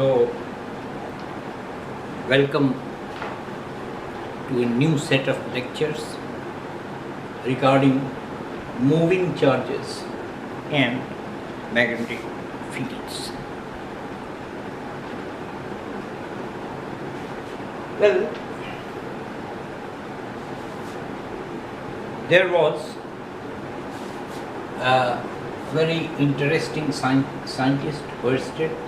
So, welcome to a new set of lectures regarding moving charges and magnetic fields. Well, there was a very interesting scientist, Ørsted,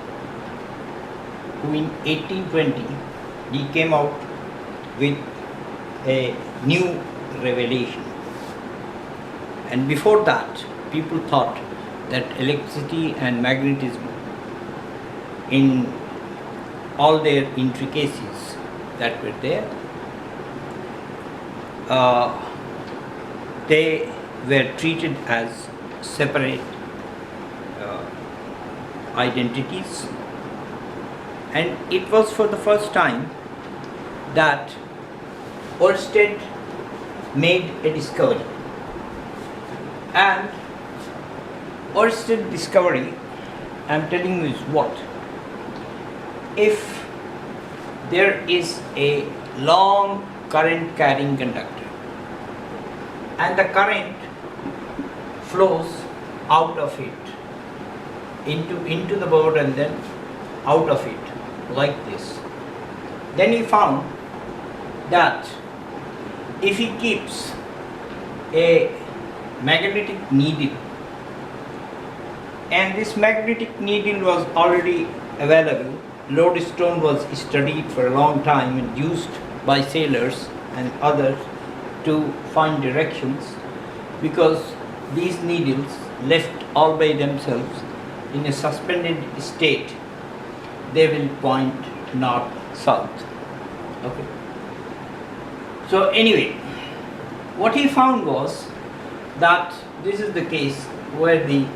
who in 1820 he came out with a new revelation. And before that, people thought that electricity and magnetism, in all their intricacies that were there, they were treated as separate identities. And it was for the first time that Ørsted made a discovery. And Ørsted discovery, I'm telling you, is what? If there is a long current carrying conductor and the current flows out of it into the board and then out of it like this, then he found that if he keeps a magnetic needle, and this magnetic needle was already available, lodestone was studied for a long time and used by sailors and others to find directions, because these needles left all by themselves in a suspended state, they will point north south. Okay. So anyway, what he found was that this is the case where the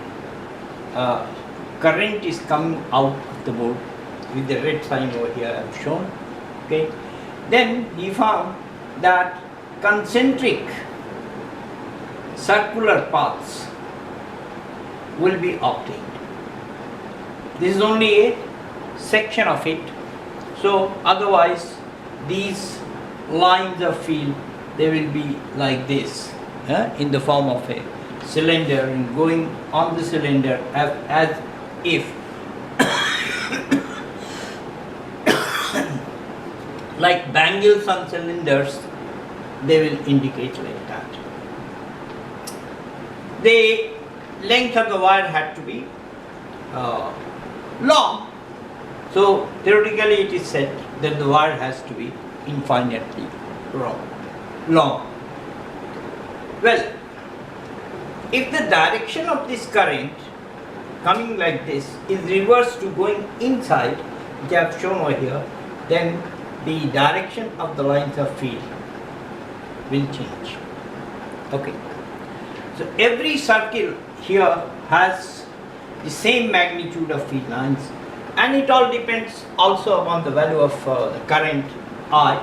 current is coming out of the board with the red sign over here I have shown. Okay. Then he found that concentric circular paths will be obtained. This is only a section of it. So otherwise these lines of field, they will be like this, in the form of a cylinder and going on the cylinder as if like bangles on cylinders, they will indicate like that. The length of the wire had to be long. So theoretically it is said that the wire has to be infinitely long. Well, if the direction of this current coming like this is reversed to going inside, which I have shown over here, then the direction of the lines of field will change. Okay. So every circle here has the same magnitude of field lines, and it all depends also upon the value of the current I.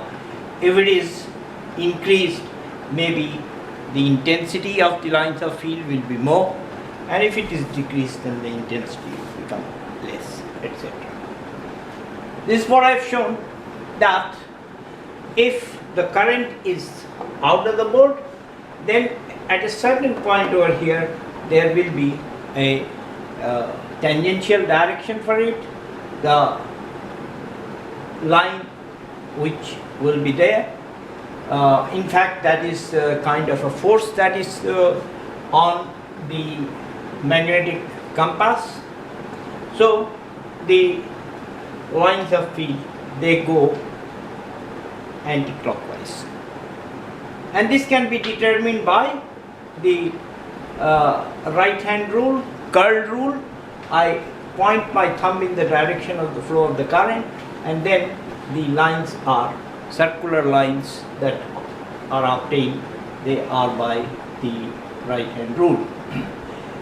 If it is increased, maybe the intensity of the lines of field will be more, and if it is decreased, then the intensity will become less, etc. This is what I have shown, that if the current is out of the board, then at a certain point over here there will be a tangential direction for it, the line which will be there. In fact, that is kind of a force that is on the magnetic compass. So the lines of field, they go anti-clockwise, and this can be determined by the right hand rule, curl rule. I point my thumb in the direction of the flow of the current, and then the lines are circular lines that are obtained, they are by the right hand rule.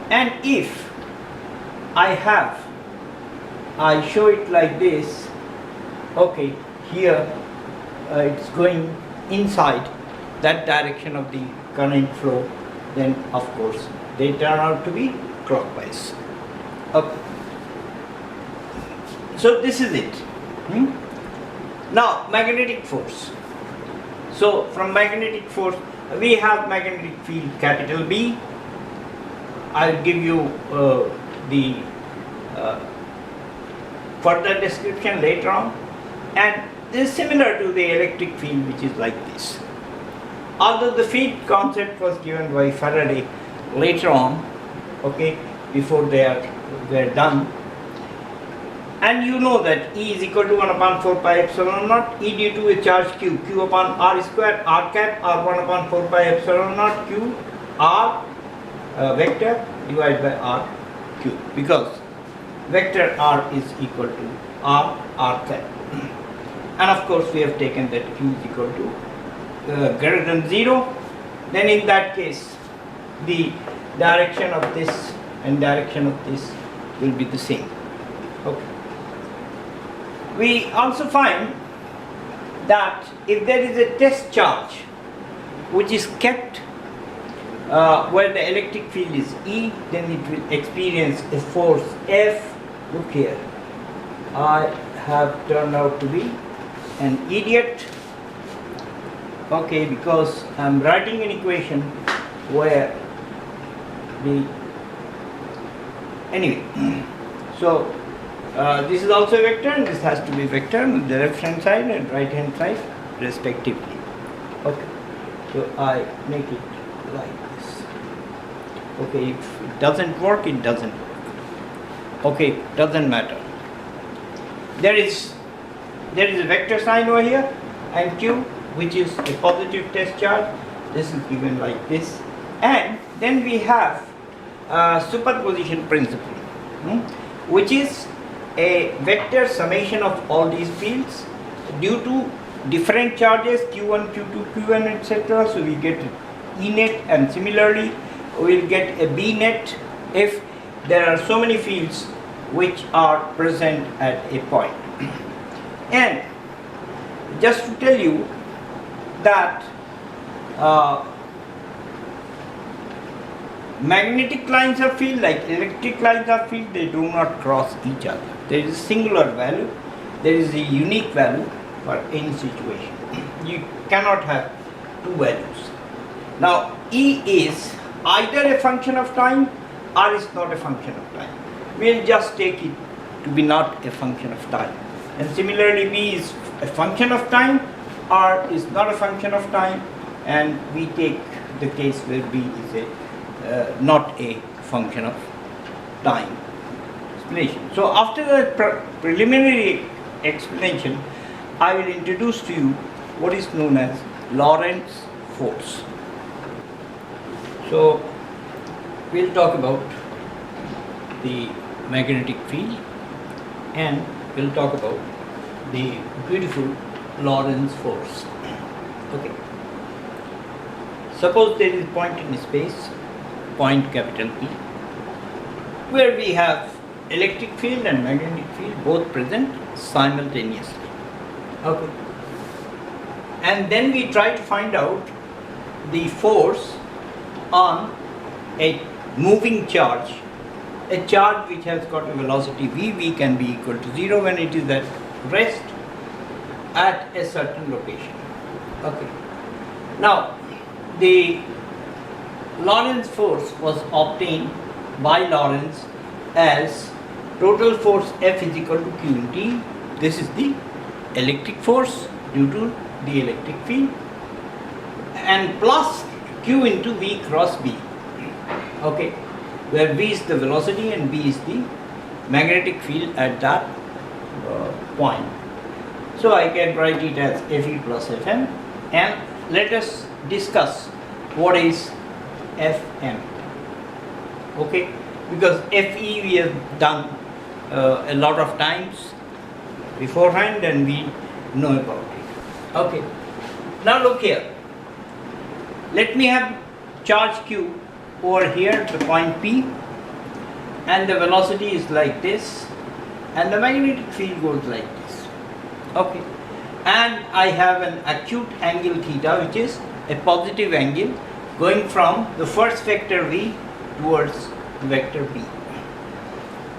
And if I show it like this, okay, here it's going inside that direction of the current flow, then of course they turn out to be clockwise. Okay. So this is it. Now magnetic force. So from magnetic force we have magnetic field capital B. I'll give you the further description later on, and this is similar to the electric field, which is like this. Although the field concept was given by Faraday later on, okay, before they were done. And you know that E is equal to 1 upon 4 pi epsilon naught, E due to a charge Q, Q upon R square, R cap, R 1 upon 4 pi epsilon naught, Q, R vector divided by R Q, because vector R is equal to R, R cap. And of course we have taken that Q is equal to greater than 0. Then in that case the direction of this and direction of this will be the same. Okay. We also find that if there is a test charge which is kept where the electric field is E, then it will experience a force F. Look here, I have turned out to be an idiot, okay, because I am writing an equation where the anyway, so this is also a vector and this has to be vector on the left hand side and right hand side respectively. Okay, so I make it like this. Okay, if it doesn't work, it doesn't work. Okay, doesn't matter. There is a vector sign over here and Q, which is a positive test charge. This is given like this, and then we have superposition principle, which is a vector summation of all these fields due to different charges Q1, Q2, Q1, etc. So we get E net, and similarly we will get a B net if there are so many fields which are present at a point. And just to tell you that magnetic lines of field, like electric lines of field, they do not cross each other. There is a singular value, there is a unique value for any situation. You cannot have two values. Now E is either a function of time or is not a function of time. We will just take it to be not a function of time. And similarly B is a function of time or is not a function of time, and we take the case where B is not a function of time explanation. So after the preliminary explanation, I will introduce to you what is known as Lorentz force. So we'll talk about the magnetic field and we'll talk about the beautiful Lorentz force. Okay. Suppose there is a point in space, point capital P, where we have electric field and magnetic field both present simultaneously. Okay. And then we try to find out the force on a moving charge, a charge which has got a velocity v can be equal to 0 when it is at rest at a certain location. Okay. Now the Lorentz force was obtained by Lorentz as total force F is equal to Q in T. This is the electric force due to the electric field, and plus Q into V cross B. Okay, where V is the velocity and B is the magnetic field at that point. So I can write it as Fe plus Fm, and let us discuss what is Fm. Okay, because Fe we have done a lot of times beforehand and we know about it. Okay, now look here. Let me have charge Q over here at the point P, and the velocity is like this and the magnetic field goes like this. Okay, and I have an acute angle theta, which is a positive angle going from the first vector V towards vector P.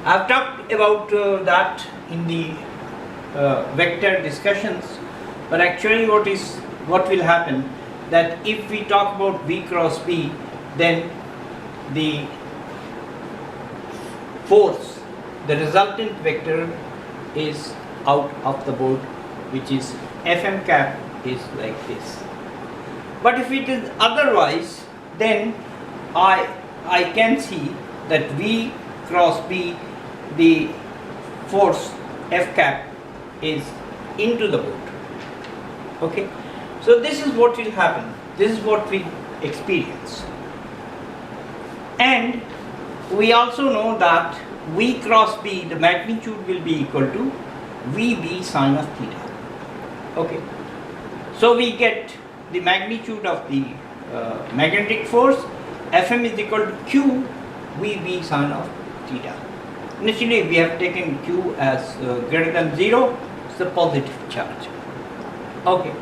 I've talked about that in the vector discussions, but actually what will happen, that if we talk about V cross B, then the force, the resultant vector is out of the board, which is Fm cap is like this. But if it is otherwise, then I can see that V cross B, the force F cap is into the board. Okay, so this is what will happen, this is what we experience. And we also know that V cross B, the magnitude will be equal to VB sine of theta. Okay, so we get the magnitude of the magnetic force, Fm is equal to Q VB sine of theta. Initially we have taken Q as greater than 0, it's a positive charge. Okay,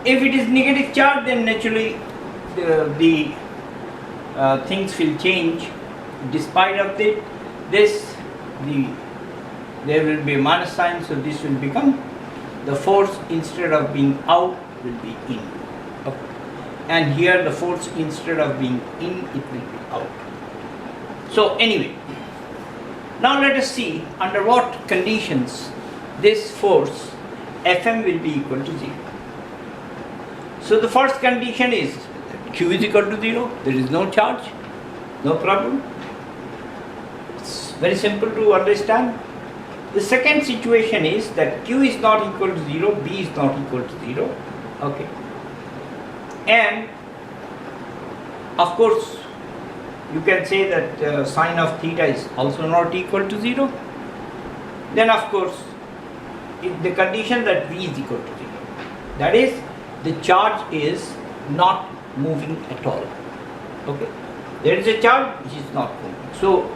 if it is negative charge, then naturally the things will change. Despite of it, there will be a minus sign, so this will become, the force instead of being out will be in. Okay. And here the force instead of being in, it will be out. So anyway, now let us see under what conditions this force Fm will be equal to 0. So the first condition is Q is equal to 0, there is no charge, no problem. It's very simple to understand. The second situation is that Q is not equal to 0, B is not equal to 0. Okay. And of course, you can say that sine of theta is also not equal to 0. Then of course, the condition that V is equal to 0. That is, the charge is not moving at all. Okay. There is a charge which is not moving. So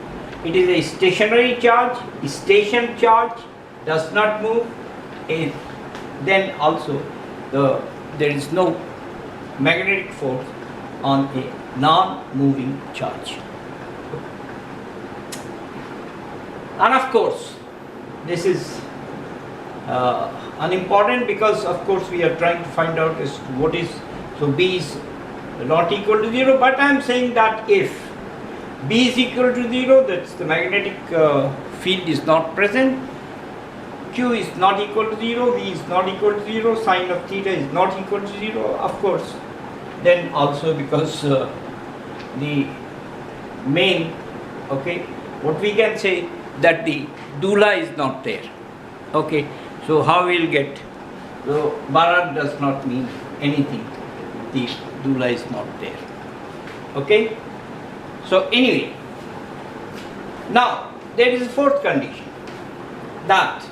it is a stationary charge, station charge does not move, then also there is no magnetic force on a non-moving charge. And of course, this is unimportant, because of course we are trying to find out as to what is, so B is not equal to 0, but I am saying that if B is equal to 0, that's the magnetic field is not present, Q is not equal to 0, V is not equal to 0, sine of theta is not equal to 0, of course, then also because the main, okay, what we can say that the doula is not there. Okay, so how we will get, so Bharat does not mean anything, the doula is not there. Okay. So anyway, now there is a fourth condition, that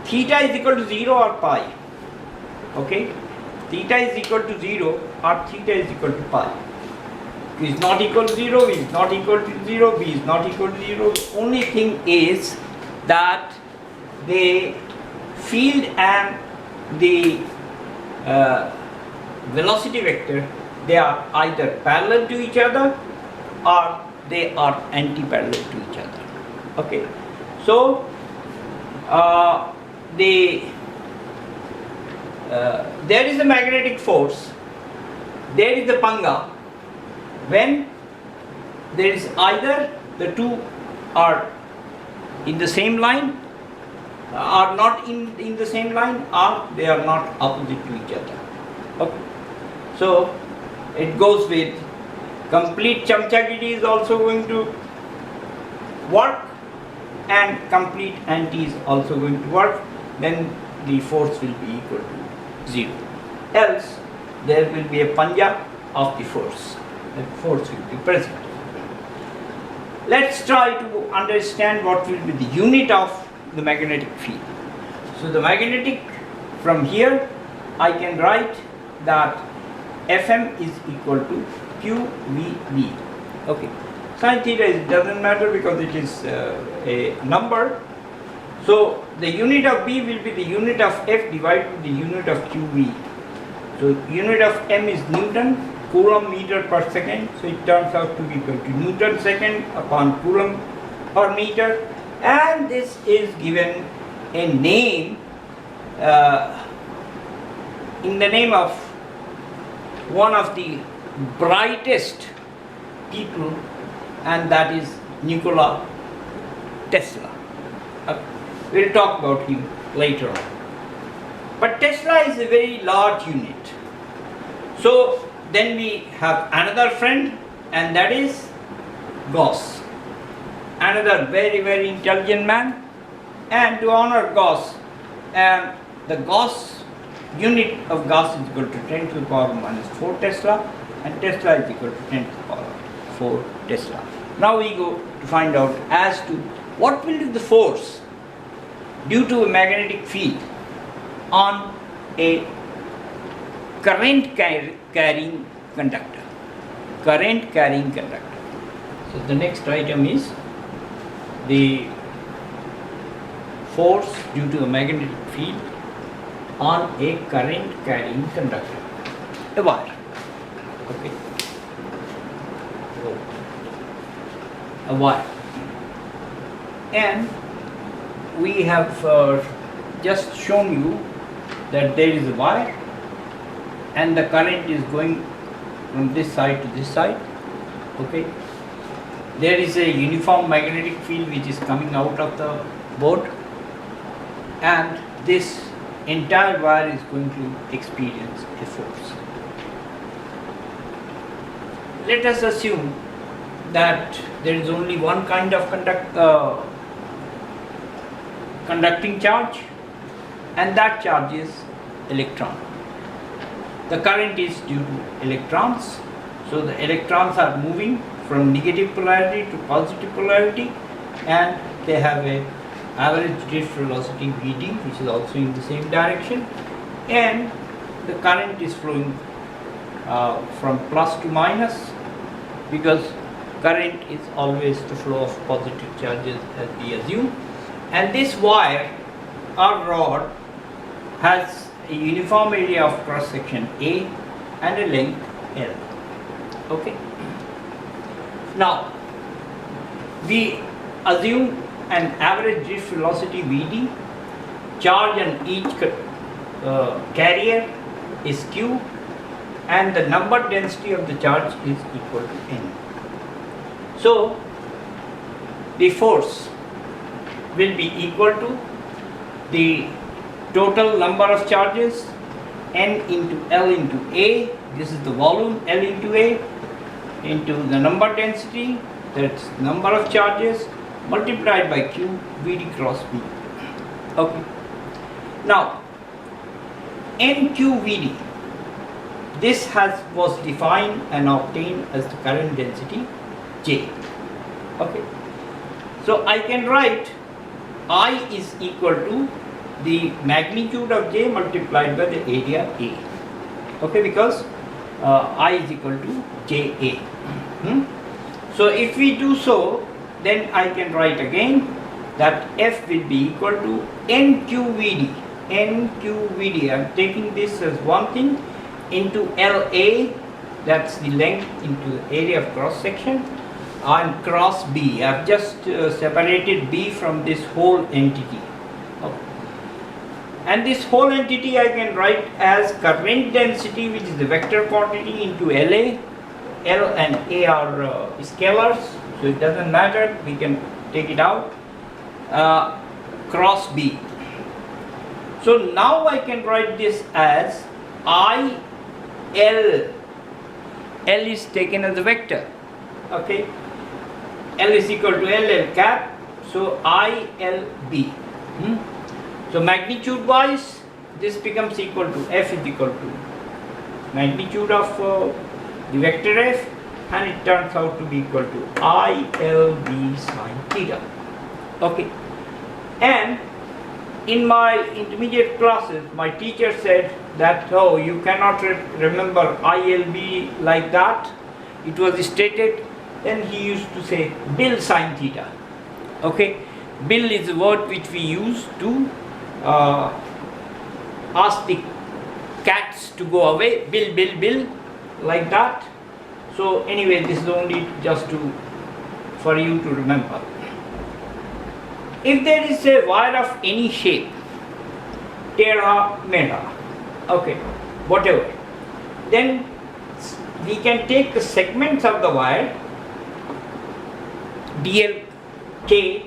theta is equal to 0 or pi. Okay, theta is equal to 0 or theta is equal to pi. Q is not equal to 0, V is not equal to 0, B is not equal to 0. The only thing is that the field and the velocity vector, they are either parallel to each other or they are anti-parallel to each other. Okay, so there is a magnetic force, there is a panga, when there is either the two are in the same line, are not in the same line, or they are not opposite to each other. Okay, so it goes with complete chamchagiti is also going to work, and complete anti is also going to work, then the force will be equal to 0. Else there will be a panja of the force, the force will be present. Let's try to understand what will be the unit of the magnetic field. So the magnetic, from here I can write that Fm is equal to QVB. Okay, sin theta doesn't matter because it is a number. So the unit of B will be the unit of F divided by the unit of QV. So unit of M is Newton, Coulomb meter per second. So it turns out to be equal to Newton second upon Coulomb or meter, and this is given a name in the name of one of the brightest people, and that is Nikola Tesla. We'll talk about him later on. But Tesla is a very large unit. So then we have another friend, and that is Gauss. Another very, very intelligent man. And to honor Gauss, the Gauss unit of Gauss is equal to 10 to the power minus 4 Tesla, and Tesla is equal to 10 to the power 4 Tesla. Now we go to find out as to what will be the force due to a magnetic field on a current carrying conductor. Current carrying conductor. So the next item is the force due to a magnetic field on a current carrying conductor, a wire. Okay. A wire. And we have just shown you that there is a wire and the current is going from this side to this side. Okay. There is a uniform magnetic field which is coming out of the board, and this entire wire is going to experience a force. Let us assume that there is only one kind of conducting charge, and that charge is electron. The current is due to electrons, so the electrons are moving from negative polarity to positive polarity, and they have a average drift velocity Vd, which is also in the same direction, and the current is flowing from plus to minus, because current is always the flow of positive charges, as we assume. And this wire or rod has a uniform area of cross section A and a length L. Okay. Now we assume an average drift velocity Vd, charge on each carrier is Q, and the number density of the charge is equal to N. So the force will be equal to the total number of charges, N into L into A, this is the volume, L into A, into the number density, that's number of charges, multiplied by Q, Vd cross B. Okay. Now NQVD, this was defined and obtained as the current density J. Okay. So I can write I is equal to the magnitude of J multiplied by the area A. Okay, because I is equal to JA. So if we do so, then I can write again that F will be equal to NQVD. NQVD, I am taking this as one thing, into LA, that's the length into the area of cross section, and cross B. I have just separated B from this whole entity. Okay. And this whole entity I can write as current density, which is the vector quantity, into LA. L and A are scalars, so it doesn't matter, we can take it out, cross B. So now I can write this as I L. L is taken as a vector. Okay. L is equal to L cap, so I L B. So magnitude wise, this becomes equal to F is equal to magnitude of the vector F, and it turns out to be equal to I L B sine theta. Okay. And in my intermediate classes, my teacher said that, oh, you cannot remember ILB like that. It was stated. Then he used to say Bill sine theta. Okay, Bill is a word which we use to ask the cats to go away. Bill, Bill, Bill, like that. So anyway, this is only just for you to remember. If there is a wire of any shape, tera, mera, okay, whatever, then we can take the segments of the wire, dl, k,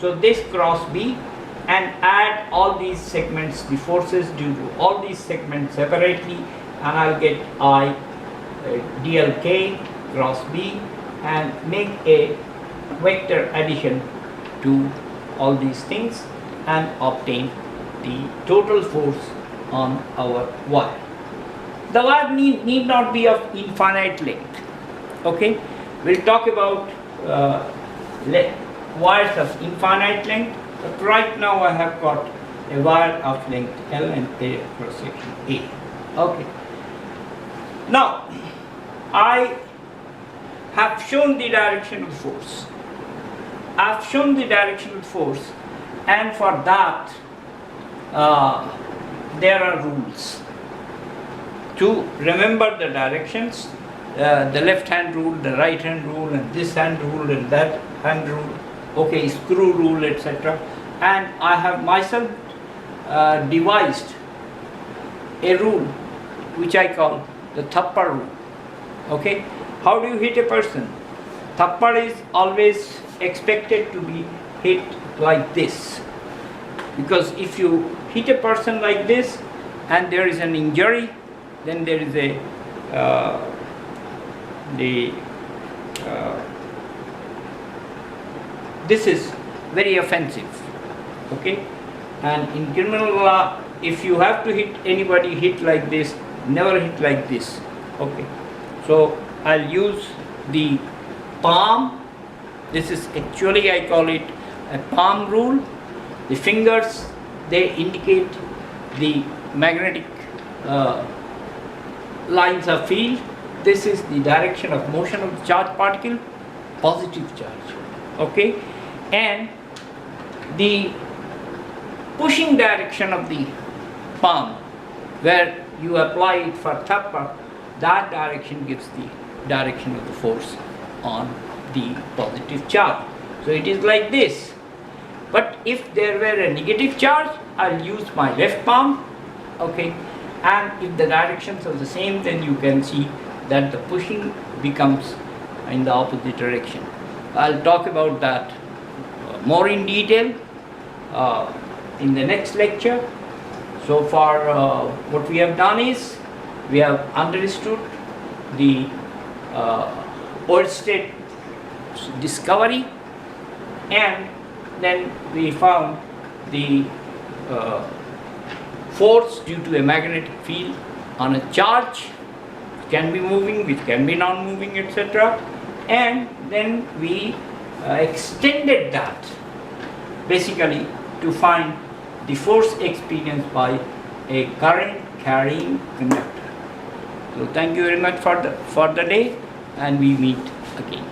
so this cross b, and add all these segments, the forces due to all these segments separately, and I'll get I dlk cross b, and make a vector addition to all these things and obtain the total force on our wire. The wire need not be of infinite length. Okay, we'll talk about wires of infinite length, but right now I have got a wire of length L and a cross section A. Okay, now I have shown the direction of force. I have shown the direction of force, and for that there are rules to remember the directions, the left hand rule, the right hand rule, and this hand rule and that hand rule, okay, screw rule, etc. And I have myself devised a rule which I call the thappa rule. Okay, how do you hit a person? Thappa is always expected to be hit like this, because if you hit a person like this and there is an injury, then there is a this is very offensive. Okay, and in criminal law, if you have to hit anybody, hit like this, never hit like this. Okay, so I'll use the palm. This is actually, I call it a palm rule. The fingers, they indicate the magnetic lines of field. This is the direction of motion of the charged particle, positive charge. Okay, and the pushing direction of the palm, where you apply it for thappa, that direction gives the direction of the force on the positive charge. So it is like this. But if there were a negative charge, I'll use my left palm. Okay, and if the directions are the same, then you can see that the pushing becomes in the opposite direction. I'll talk about that more in detail in the next lecture. So far what we have done is we have understood the Oersted discovery, and then we found the force due to a magnetic field on a charge, which can be moving, which can be non-moving, etc. And then we extended that basically to find the force experienced by a current carrying conductor. So thank you very much for the day, and we meet again.